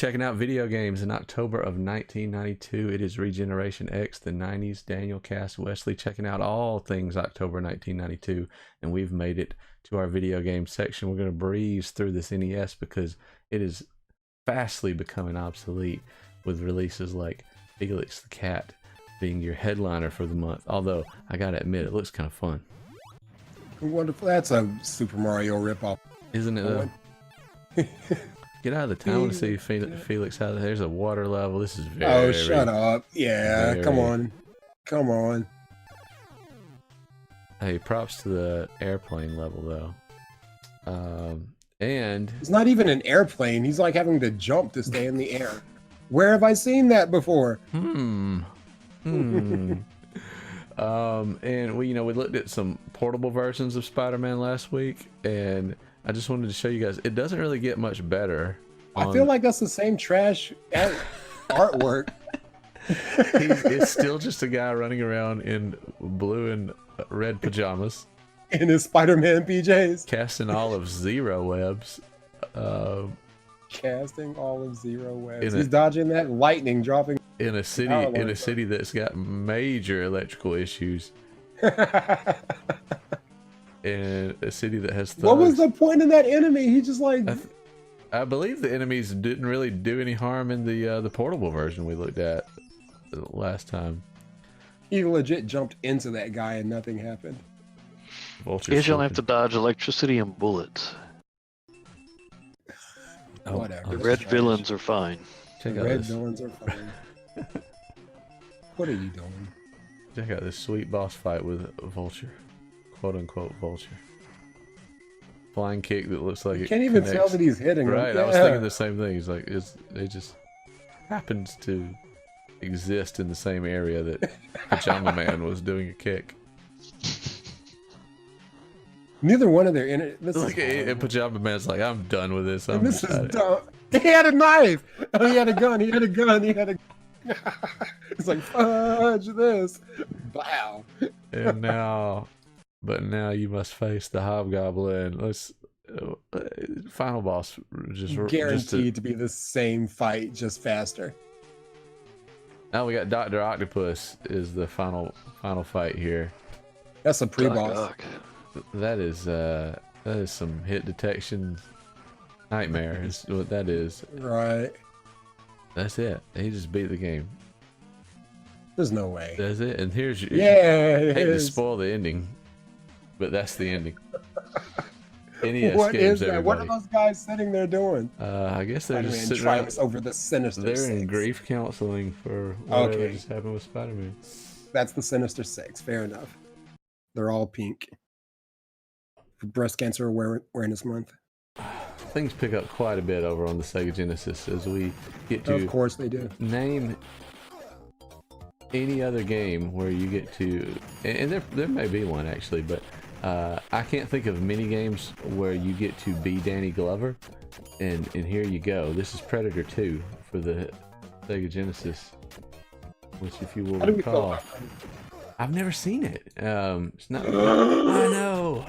checking out video games in October of 1992. It is Regeneration X, the 90s. Daniel, Cass, Wesley checking out all things October 1992. And we've made it to our video game section. We're going to breeze through this NES because it is fastly becoming obsolete with releases like Felix the Cat being your headliner for the month. Although, I gotta admit, it looks kind of fun. Wonderful. That's a Super Mario ripoff. Isn't it though? Get out of the town to see Felix out there. There's a water level. This is very... Oh, shut up. Yeah, come on. Come on. Hey, props to the airplane level, though. And... It's not even an airplane. He's like having to jump to stay in the air. Where have I seen that before? And we looked at some portable versions of Spider-Man last week, and I just wanted to show you guys, it doesn't really get much better. I feel like that's the same trash artwork. It's still just a guy running around in blue and red pajamas. In his Spider-Man PJs. Casting all of zero webs. Casting all of zero webs. He's dodging that lightning dropping. In a city that's got major electrical issues. In a city that has thugs. What was the point of that enemy? He just like... I believe the enemies didn't really do any harm in the portable version we looked at last time. He legit jumped into that guy and nothing happened. Vulture you only have to dodge electricity and bullets. Oh, whatever. The red villains are fine. The red villains are fine. What are you doing? Check out this sweet boss fight with Vulture. Quote unquote Vulture. Flying kick that looks like you can't even tell that he's hitting him. Right, yeah. I was thinking the same thing. He's like, it just happens to exist in the same area that Pajama Man was doing a kick. Neither one of their and Pajama Man's like, I'm done with this. This is dumb. He had a knife. Oh, he had a gun. He had a gun. He had a. It's like fudge this. Wow. And now you must face the Hobgoblin. Let's final boss just guaranteed to be the same fight, just faster. Now we got Dr. Octopus is the final fight here. That's a pre-boss. That is some hit detection nightmare. Is what that is. Right. That's it. He just beat the game. There's no way. That's it. And here's your... Yeah, I hate to spoil the ending, but that's the ending. NES what games, is that? everybody. What are those guys sitting there doing? I guess they're just sitting triumphs over the Sinister They're Six. in grief counseling for whatever just happened with Spider-Man. That's the Sinister Six. Fair enough. They're all pink. For Breast Cancer Awareness Month. Things pick up quite a bit over on the Sega Genesis as we get to... Of course they do. Name any other game where you get to... And there may be one, actually, but I can't think of many games where you get to be Danny Glover. And here you go. This is Predator 2 for the Sega Genesis, which, if you will recall... I've never seen it. It's not. I know.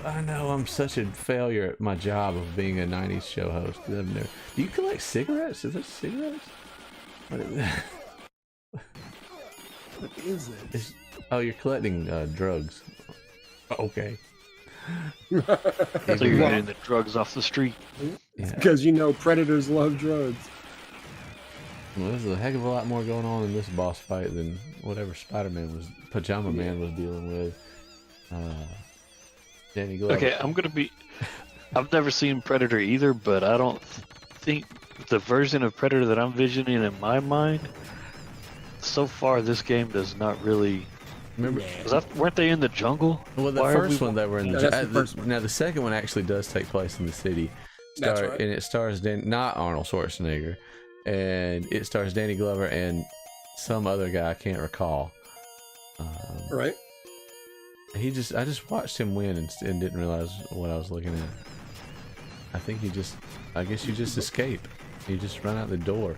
I'm such a failure at my job of being a '90s show host. I've never. Do you collect cigarettes? Is that cigarettes? What is that? What is it? Oh, you're collecting drugs. Okay. So you're getting the drugs off the street. Because you know predators love drugs. Well, there's a heck of a lot more going on in this boss fight than whatever Pajama Man was dealing with. Danny Glover. Okay, I've never seen Predator either, but I don't think the version of Predator that I'm visioning in my mind, so far this game does not really... Remember, weren't they in the jungle? Well, the first one they were in the jungle. Now the second one actually does take place in the city. That's right. And it stars not Arnold Schwarzenegger. And it stars Danny Glover and some other guy I can't recall. Right. I just watched him win and didn't realize what I was looking at. I guess you just escape. You just run out the door.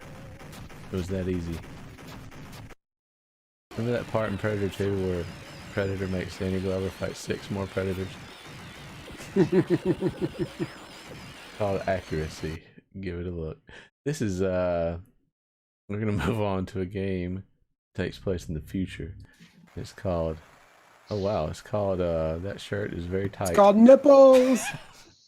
It was that easy. Remember that part in Predator 2 where Predator makes Danny Glover fight 6 more Predators? Called accuracy. give it a look. This is we're gonna move on to a game that takes place in the future. It's called oh wow, it's called that shirt is very tight. It's called Nipples.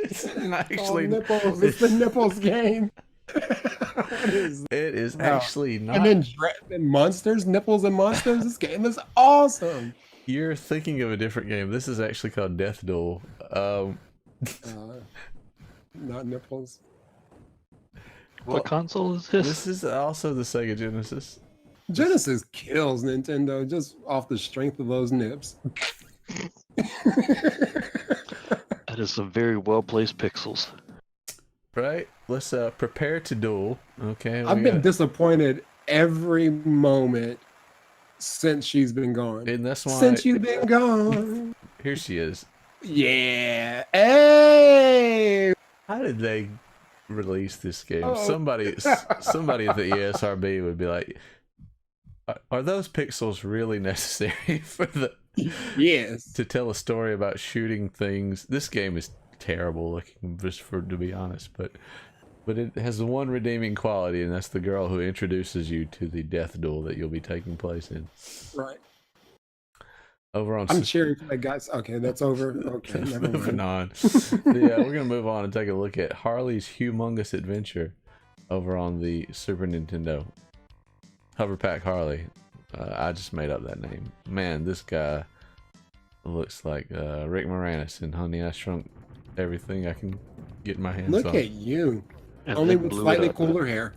It's not It's actually called Nipples. It's the Nipples game. What is it is wow. actually not. And then Monsters, Nipples and Monsters. This game is awesome. You're thinking of a different game. This is actually called Death Duel. Not Nipples. What console is this? This is also the Sega Genesis. Genesis kills Nintendo just off the strength of those nips. That is some very well placed pixels. Right? Let's prepare to duel. Okay. I've been disappointed every moment since she's been gone. And that's why Since you've been gone. here she is. Yeah. Hey. How did they release this game? Oh. Somebody at the ESRB would be like, are those pixels really necessary for the Yes. to tell a story about shooting things? This game is terrible looking, just to be honest, but it has the one redeeming quality, and that's the girl who introduces you to the death duel that you'll be taking place in. Right. Over on I'm cheering for that, guys. Okay, that's over. Okay, never moving mind. on. Yeah, we're gonna move on and take a look at Harley's Humongous Adventure over on the Super Nintendo. Hoverpack Harley. I just made up that name. Man, this guy looks like Rick Moranis in Honey, I Shrunk Everything I Can Get My Hands on. Look at you. And Only then with blew it slightly up. cooler hair.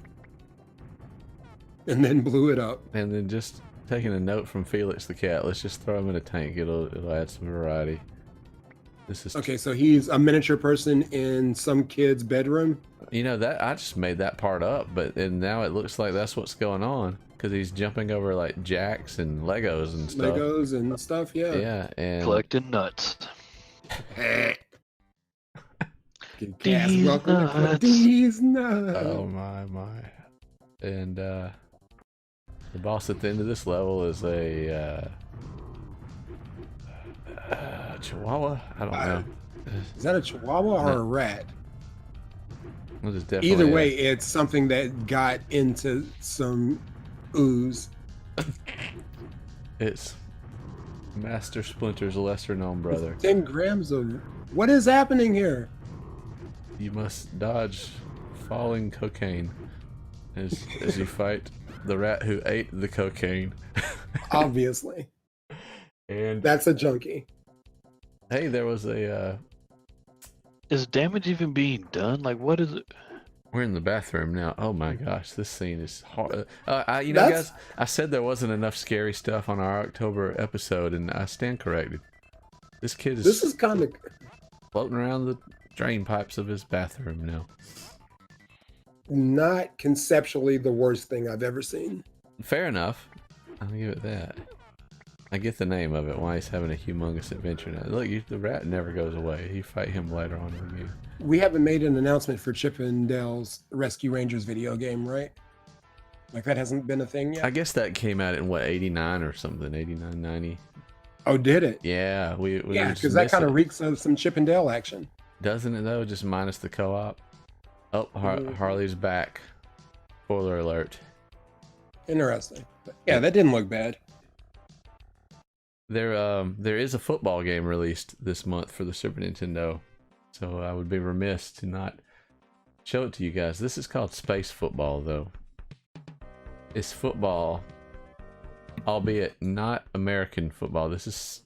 And then blew it up. And then just taking a note from Felix the Cat. Let's just throw him in a tank. It'll add some variety. This is Okay, so he's a miniature person in some kid's bedroom. You know that I just made that part up, and now it looks like that's what's going on because he's jumping over like jacks and Legos and stuff. Legos and stuff, yeah. Yeah, and Collecting nuts. Gas, These welcome to nuts. these nuts. oh my. And the boss at the end of this level is a Chihuahua. I don't know. Is that a chihuahua or a rat? Well, it's definitely Either way, it's something that got into some ooze. it's Master Splinter's lesser known brother. 10 grams of... What is happening here? You must dodge falling cocaine as you fight the rat who ate the cocaine. Obviously. And That's a junkie. hey, there was a Is damage even being done? Like, what is it? we're in the bathroom now. Oh my gosh, this scene is hard. You know, That's- guys, I said there wasn't enough scary stuff on our October episode, and I stand corrected. This kid is This is kind of... floating around the drain pipes of his bathroom now. not conceptually the worst thing I've ever seen. Fair enough. I'll give it that. I get the name of it, why he's having a humongous adventure now. Look, the rat never goes away. You fight him later on in the game. We haven't made an announcement for Chippendale's Rescue Rangers video game, right? Like that hasn't been a thing yet? I guess that came out in, what, 89 or something? 89, 90? Oh, did it? Yeah, we Yeah, just because that missed kind it. of reeks of some Chippendale action. Doesn't it, though? Just minus the co-op. Oh, Harley's back. Spoiler alert. Interesting. But yeah, that didn't look bad. There is a football game released this month for the Super Nintendo, so I would be remiss to not show it to you guys. This is called Space Football, though. It's football, albeit not American football. This is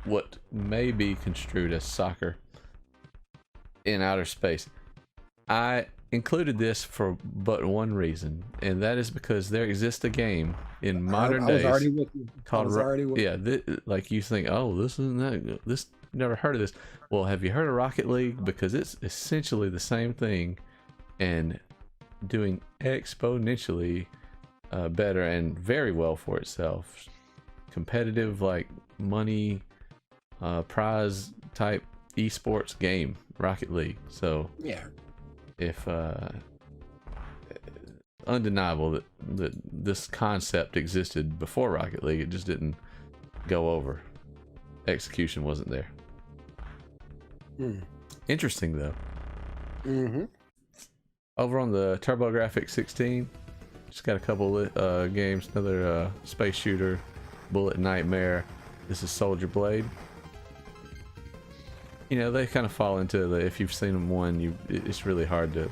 what may be construed as soccer in outer space. I included this for but one reason, and that is because there exists a game in modern I was days already with you. called I was already with yeah, like you think, oh, this isn't that, this never heard of this. Well, have you heard of Rocket League? Because it's essentially the same thing and doing exponentially better and very well for itself. Competitive, like money prize type esports game, Rocket League. So yeah. if undeniable that this concept existed before Rocket League, it just didn't go over. Execution wasn't there. Interesting though. Mm-hmm. over on the TurboGrafx 16, just got a couple games. Another space shooter, Bullet Nightmare. This is Soldier Blade. You know, they kind of fall into the, if you've seen them one, it's really hard to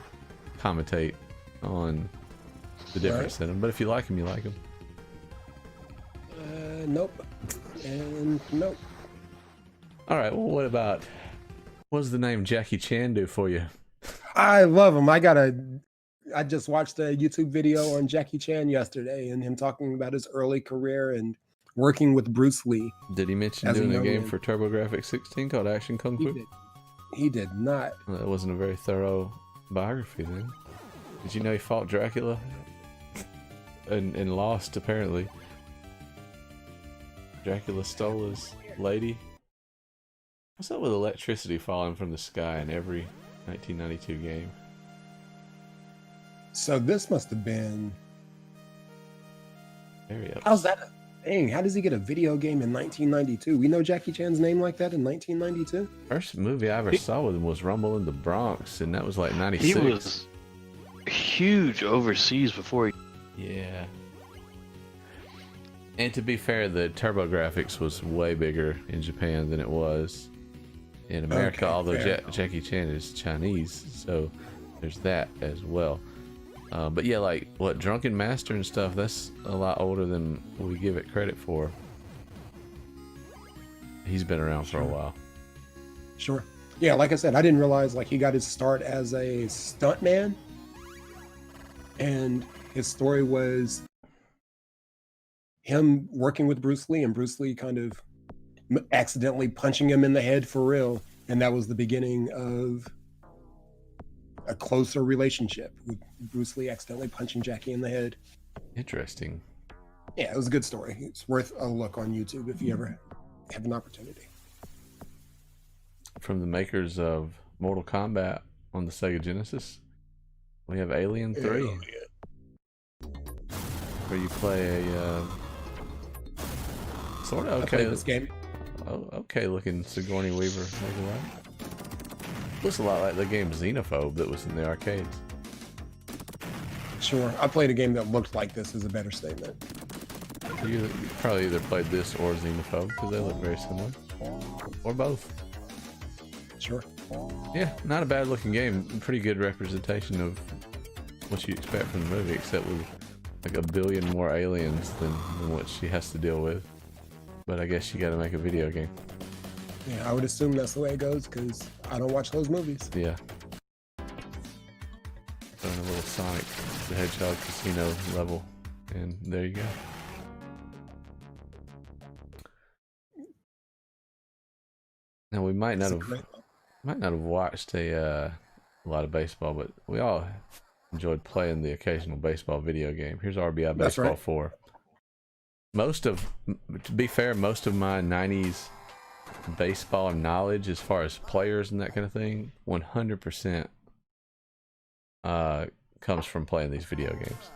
commentate on the difference in them. But if you like them, you like them. Nope. And nope. All right. Well, what does the name Jackie Chan do for you? I love him. I just watched a YouTube video on Jackie Chan yesterday and him talking about his early career and working with Bruce Lee. Did he mention doing a game for TurboGrafx 16 called Action Kung Fu? He did not. Well, that wasn't a very thorough biography then. Did you know he fought Dracula? and lost, apparently. Dracula stole his lady. What's up with electricity falling from the sky in every 1992 game? So this must have been... Very up. How's that a thing? How does he get a video game in 1992? We know Jackie Chan's name like that in 1992? First movie I ever saw with him was Rumble in the Bronx, and that was like 96. He was huge overseas before he... Yeah. And to be fair, the TurboGrafx was way bigger in Japan than it was in America, although Jackie Chan is Chinese, so there's that as well. But yeah, like what Drunken Master and stuff, that's a lot older than we give it credit for. He's been around for a while. Sure. Yeah, like I said, I didn't realize like he got his start as a stuntman, and his story was him working with Bruce Lee and Bruce Lee kind of accidentally punching him in the head for real, and that was the beginning of a closer relationship with Bruce Lee accidentally punching Jackie in the head. Interesting. Yeah, it was a good story. It's worth a look on YouTube if you ever have an opportunity. From the makers of Mortal Kombat on the Sega Genesis, we have Alien 3, where you play a sort of okay this game. Okay looking Sigourney Weaver. Looks a lot like the game Xenophobe that was in the arcades. Sure, I played a game that looked like this is a better statement. You probably either played this or Xenophobe because they look very similar, or both. Sure. Yeah, not a bad looking game. Pretty good representation of what you expect from the movie, except with like a billion more aliens than what she has to deal with. But I guess you got to make a video game. Yeah, I would assume that's the way it goes because I don't watch those movies. Yeah. Throwing a little Sonic the Hedgehog casino level, and there you go. Now we might not have watched a lot of baseball, but we all enjoyed playing the occasional baseball video game. Here's Rbi Baseball 4. To be fair, most of my 90s baseball knowledge as far as players and that kind of thing 100% comes from playing these video games.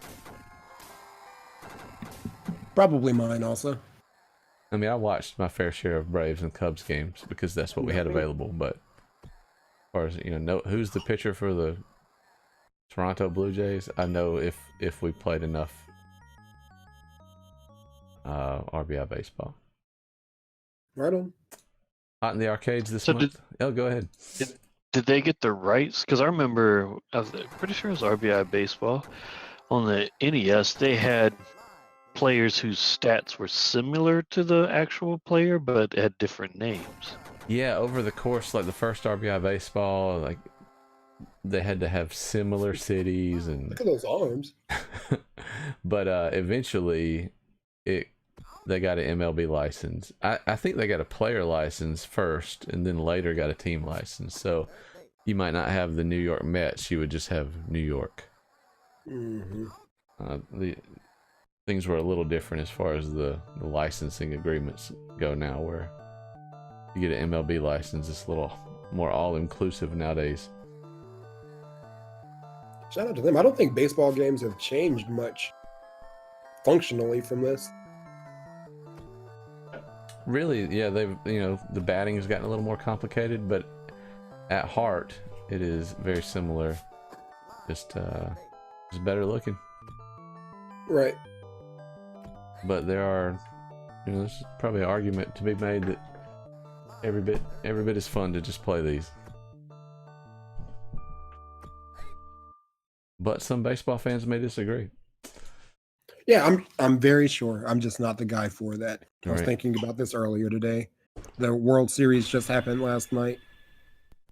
Probably mine also. I mean, I watched my fair share of Braves and Cubs games because that's what we had available, but as far as, you know, who's the pitcher for the Toronto Blue Jays, I know if we played enough Rbi Baseball. Right on. Hot in the arcades this month. Go ahead. Did they get the rights? Because I remember, I'm pretty sure it was Rbi Baseball. On the NES, they had players whose stats were similar to the actual player, but had different names. Yeah, over the course, like the first Rbi Baseball, like they had to have similar cities and. Look at those arms. But eventually, they got an MLB license. I think they got a player license first, and then later got a team license. So you might not have the New York Mets; you would just have New York. Mm-hmm. The things were a little different as far as the licensing agreements go now, where you get an MLB license, it's a little more all-inclusive nowadays. Shout out to them. I don't think baseball games have changed much functionally from this. Really, yeah, they've, you know, the batting has gotten a little more complicated, but at heart, it is very similar just better looking. Right. But there are, there's probably an argument to be made that every bit is fun to just play these. But some baseball fans may disagree. Yeah, I'm very sure. I'm just not the guy for that. I was Right. thinking about this earlier today. The World Series just happened last night.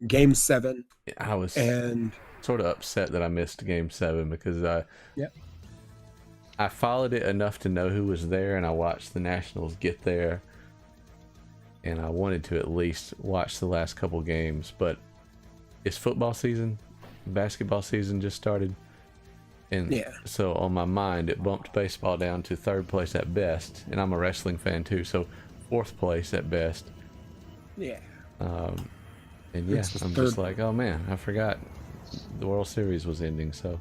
Game 7. I was And sort of upset that I missed Game 7 because I followed it enough to know who was there, and I watched the Nationals get there, and I wanted to at least watch the last couple games. But it's football season, basketball season just started, and so on my mind it bumped baseball down to 3rd place at best, and I'm a wrestling fan too, so 4th place at best. And yeah, I'm just like, oh man, I forgot the World Series was ending. So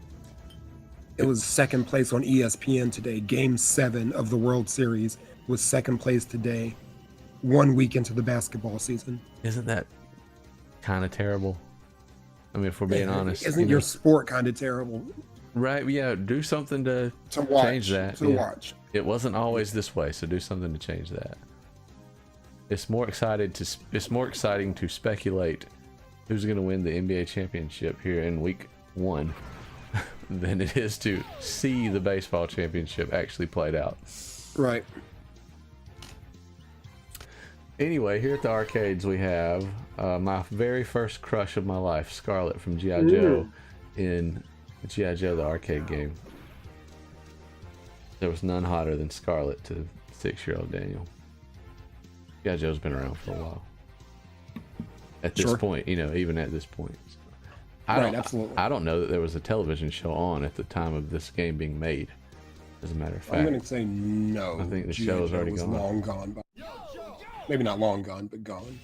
it was 2nd place on ESPN today. Game 7 of the World Series was 2nd place today, 1 week into the basketball season. Isn't that kind of terrible? I mean, if we're being honest. Isn't your sport kind of terrible? Right, yeah, do something to watch, change that. To watch. It wasn't always this way, so do something to change that. It's more exciting to speculate who's going to win the NBA championship here in week 1 than it is to see the baseball championship actually played out. Right. Anyway, here at the arcades we have my very first crush of my life, Scarlet from G.I. Joe in G.I. Joe the arcade game. There was none hotter than Scarlet to 6-year-old Daniel. G.I. Joe's been around for a while. At this point, even at this point. Absolutely. I don't know that there was a television show on at the time of this game being made. As a matter of fact, I'm going to say no. I think the show is already gone. Long gone. Maybe not long gone, but gone.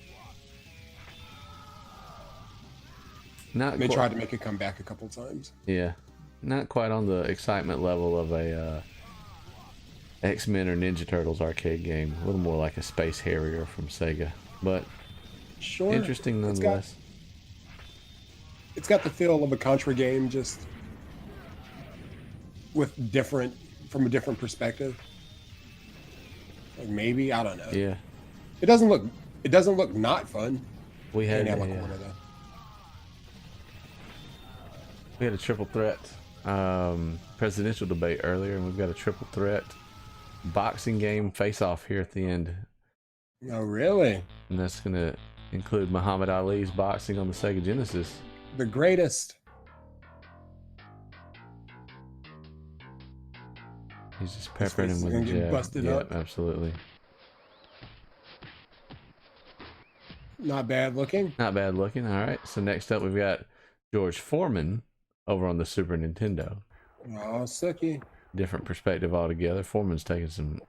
They tried to make it come back a couple times. Yeah, not quite on the excitement level of a X-Men or Ninja Turtles arcade game. A little more like a Space Harrier from Sega, but interesting nonetheless. It's got the feel of a Contra game, just from a different perspective. Like maybe, I don't know. Yeah. It doesn't look not fun. We had a triple threat presidential debate earlier, and we've got a triple threat boxing game face-off here at the end. Oh, really? And that's going to include Muhammad Ali's boxing on the Sega Genesis. The greatest. He's just peppering him with a jab. Busted up. Absolutely. Not bad looking. Not bad looking. All right. So next up, we've got George Foreman over on the Super Nintendo. Oh, sucky. Different perspective altogether. Foreman's taking some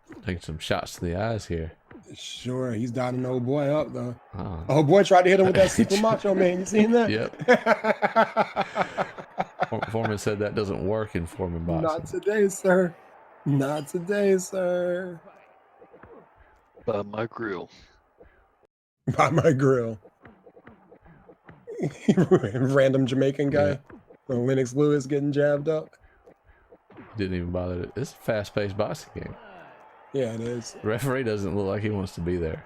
shots to the eyes here. Sure, he's dotting the old boy up though. Oh. Old boy tried to hit him with that Super Macho Man. You seen that? Yep. Foreman said that doesn't work in Foreman boxing. Not today, sir. Not today, sir. By my grill. By my grill. Random Jamaican guy. Yeah. Lennox Lewis getting jabbed up. Didn't even bother to. It's a fast-paced boxing game. Yeah, it is. The referee doesn't look like he wants to be there.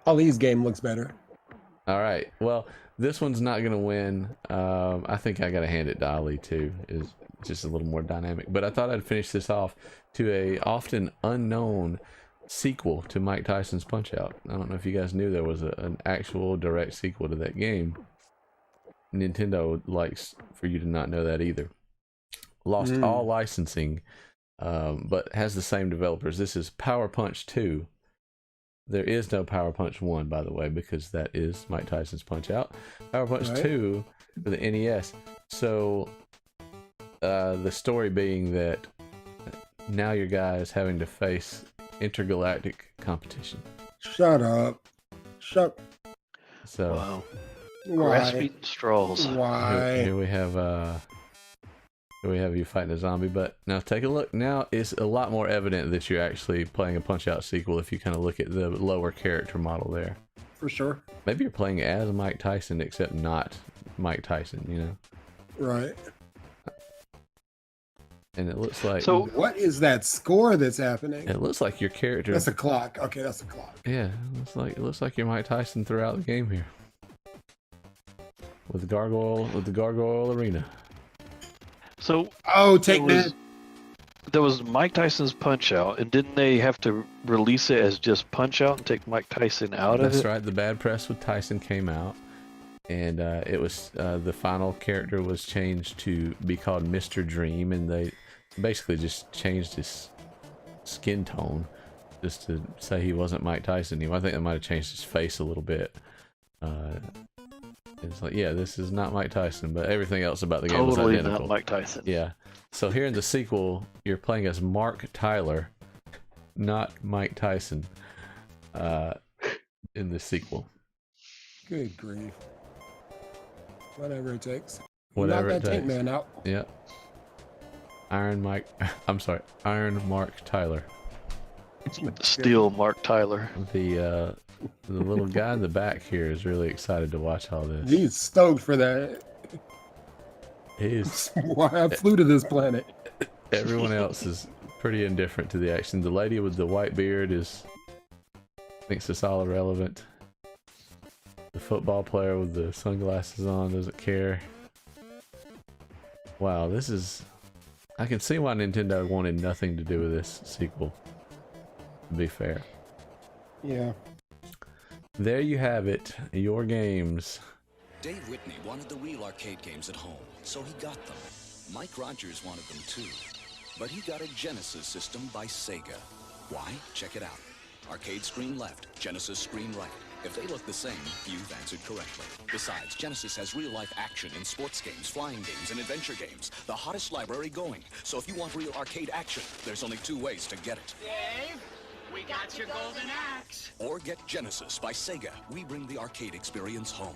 Ali's game looks better. All right. Well, this one's not going to win. I think I got to hand it to Ali too. Is just a little more dynamic. But I thought I'd finish this off to a often unknown sequel to Mike Tyson's Punch-Out. I don't know if you guys knew there was an actual direct sequel to that game. Nintendo likes for you to not know that either. Lost all licensing, but has the same developers. This is Power Punch 2. There is no Power Punch 1, by the way, because that is Mike Tyson's Punch-Out. Power Punch 2 for the NES. So the story being that now your guy is having to face intergalactic competition. Shut up. So wow. Grasping straws. Why? Here we have you fighting a zombie, but now take a look. Now it's a lot more evident that you're actually playing a Punch-Out sequel if you kind of look at the lower character model there. For sure. Maybe you're playing as Mike Tyson, except not Mike Tyson, you know? Right. And it looks like So What is that score that's happening? it looks like your character. That's a clock. Okay, that's a clock. Yeah, it looks like you're Mike Tyson throughout the game here. With the gargoyle arena. so Oh, take that. there was Mike Tyson's Punch Out, and didn't they have to release it as just Punch Out and take Mike Tyson out of That's it? right. The bad press with Tyson came out, and it was the final character was changed to be called Mr. Dream, and they basically just changed his skin tone just to say he wasn't Mike Tyson anymore. I think they might have changed his face a little bit. It's like, yeah, this is not Mike Tyson, but everything else about the game was Totally identical. not Mike Tyson. Yeah. So here in the sequel, you're playing as Mark Tyler, not Mike Tyson, in the sequel. Good grief. Whatever it takes. Whatever Knock it that tank takes. man out. Yeah. Iron Mark Tyler. Steal Mark Tyler. The little guy in the back here is really excited to watch all this. He's stoked for that. He's Why I flew to this planet. everyone else is pretty indifferent to the action. The lady with the white beard thinks it's all irrelevant. The football player with the sunglasses on doesn't care. Wow, this is... I can see why Nintendo wanted nothing to do with this sequel, to be fair. Yeah. There you have it, your games. Dave Whitney wanted the real arcade games at home, so he got them. Mike Rogers wanted them too, but he got a Genesis system by Sega. Why? Check it out. Arcade screen left, Genesis screen right. If they look the same, you've answered correctly. Besides, Genesis has real-life action in sports games, flying games, and adventure games. The hottest library going. So if you want real arcade action, there's only 2 ways to get it. Dave, we got your golden axe. Or get Genesis by Sega. We bring the arcade experience home.